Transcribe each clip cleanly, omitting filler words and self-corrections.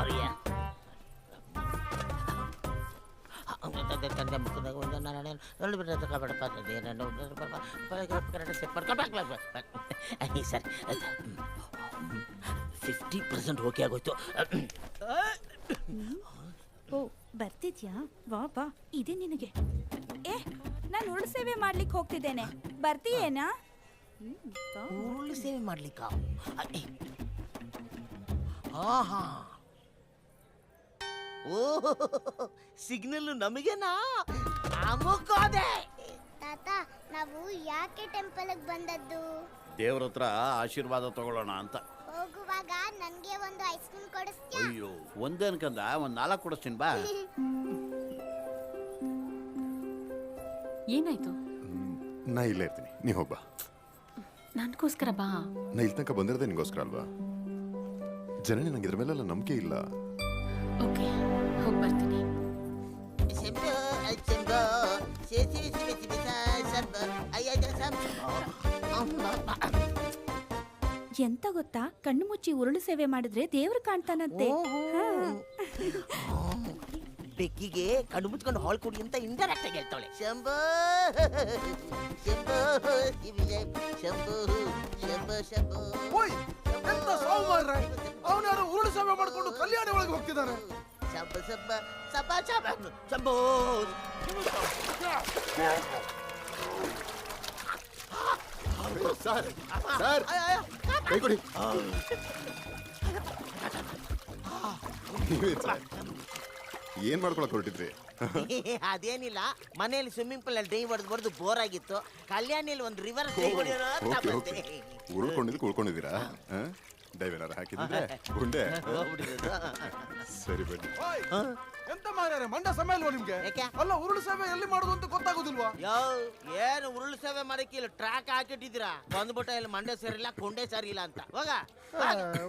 ಮರಿಯ sir 50% okay ಆಗೋಯ್ತು. ಓ ಬರ್ತಿದ್ಯಾ? ವಾ ಬಾ, ಇದೆ ನಿನಗೆ. ನಾನು ಉರುಳು ಸೇವೆ ಮಾಡ್ಲಿಕ್ಕೆ ಹೋಗ್ತಿದ್ದೇನೆ, ಬರ್ತೀಯೇನಾ? ಉರುಳು ಸೇವೆ ಮಾಡ್ಲಿಕ್ಕ? ಓ ಸಿಗ್ನಲ್ ನಮಗೇನಾ? ಅಮುಕೋದೆ. ತಾತ, ನಾವು ಯಾಕೆ ಟೆಂಪಲ್ಗೆ ಬಂದದ್ದು? ದೇವ್ರ ಹತ್ರ ಆಶೀರ್ವಾದ ತಗೊಳ್ಳೋಣ ಅಂತ. ಹೋಗುವಾಗ ನನ್ಗೆ ಒಂದು ಐಸ್ ಕ್ರೀಮ್ ಕೊಡಿಸ್ತೀಯಾ? ಅಯ್ಯೋ, ಒಂದೇ ಅನ್ಕಂದ ಒಂದ್ 4 ಕೊಡಿಸ್ತೀನಿ ಬಾ. ಏನಾಯ್ತು? ನಾ ಇಲ್ಲೇ ಇರ್ತೀನಿ, ನೀ ಹೋಗ್ಬಾ. ನನ್ಗೋಸ್ಕರ ಬಾ. ನಾ ಇಲ್ಲಿ ತನಕ ಬಂದಿರೋದೇ ನಿಂಗೋಸ್ಕರ ಅಲ್ವಾ? ಜನನಿ ನಂಗೆ ಇದ್ರ ಮೇಲೆಲ್ಲ ನಂಬಿಕೆ ಇಲ್ಲ. ಓಕೆ, ಹೋಗಿ ಬರ್ತೀನಿ. ಎಂತ ಗೊತ್ತಾ, ಕಣ್ಣು ಮುಚ್ಚಿ ಉರುಳು ಸೇವೆ ಮಾಡಿದ್ರೆ ದೇವ್ರು ಕಾಣ್ತಾನಂತೆ. ಬೆಕ್ಕಿಗೆ ಕಣ್ಣು ಮುಚ್ಕೊಂಡು ಹಾಲ್ ಕೊಡಿ ಅಂತ ಇಂಡೈರೆಕ್ಟ್ ಆಗಿ ಹೇಳ್ತಾಳೆ. ಶಂಭೋ ಶಂಭೋ ಶಂಭೋ ಶಂಭೋ ಶಂಭೋ. ಅವನಾರು ಉರುಳು ಸೇವೆ ಮಾಡ್ಕೊಂಡು ಕಲ್ಯಾಣ ಒಳಗೆ ಹೋಗ್ತಿದ್ದಾರೆ. ಶಂಭ ಶಂಭ ಶಂಭ ಶಂಭ ಶಂಭೋ. ಸರ್ ಸರ್ ಕೈ ಕೊಡಿ. ಏನ್ ಮಾಡ್ಕೊಳಕ್ ಹೊರಟಿದ್ರಿ? ಅದೇನಿಲ್ಲ, ಮನೆಯಲ್ಲಿ ಸ್ವಿಮ್ಮಿಂಗ್ ಪೂಲ್ ಅಲ್ಲಿ ಡೈ ಹೊಡೆದು ಬೋರ್ ಆಗಿತ್ತು. ಕಲ್ಯಾಣಿಯಲ್ಲಿ ಒಂದು ರಿವರ್ ಡೈ ಹೊಡೆಯೋಣ ಅಂತ ಬಂದೆ. ಉಳ್ಕೊಂಡಿದ್ದೀರಾ? ಡೈವ್ ಏನಾರು ಹಾಕಿದ್ರೆ ಗುಂಡೆ ಸರಿ ಬನ್ನಿ. ಎಂತ ಮಾರ್ಯಾರೆ, ಮಂಡ ಸಮಯ ಅಲ್ವಾ ನಿಮ್ಗೆ? ಯಾಕೆ? ಅಲ್ಲ, ಉರುಳು ಸೇವೆ ಎಲ್ಲಿ ಮಾಡುದು ಅಂತ ಗೊತ್ತಾಗೋದಿಲ್ವಾ? ಏನು ಉರುಳು ಸೇವೆ ಮಾಡಕ್ಕೆ ಇಲ್ಲ ಟ್ರ್ಯಾಕ್ ಹಾಕಿಟ್ಟಿದ್ದೀರಾ? ಬಂದ್ಬಿಟ್ಟ ಇಲ್ಲಿ ಮಂಡೆ ಸರಿಲ್ಲ, ಕೊಂಡೆ ಸರಿಯಿಲ್ಲ ಅಂತ. ಹೋಗ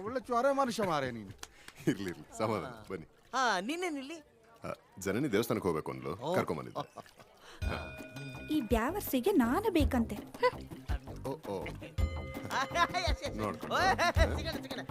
ಒಳ್ಳೆ ಚೊರೆ ಮನುಷ್ಯ ಮಾರೇ ನೀನು. ಇರ್ಲಿ ಸಮಾಧಾನ ಬನ್ನಿ. ನಿನ್ನೇನಿಲ್ಲಿ ಜನನಿ ದೇವಸ್ಥಾನಕ್ಕೆ ಹೋಗ್ಬೇಕು ಅಂದ್ಲು, ಕರ್ಕೊಂಬಂದಿದ್ದೆ. ಈ ಬ್ಯಾವರ್ಸಿಗೆ ನಾನು ಬೇಕಂತೆ. ಓ ನೋಡ್ಕೊಂಡು ಸಿಗೋಣ.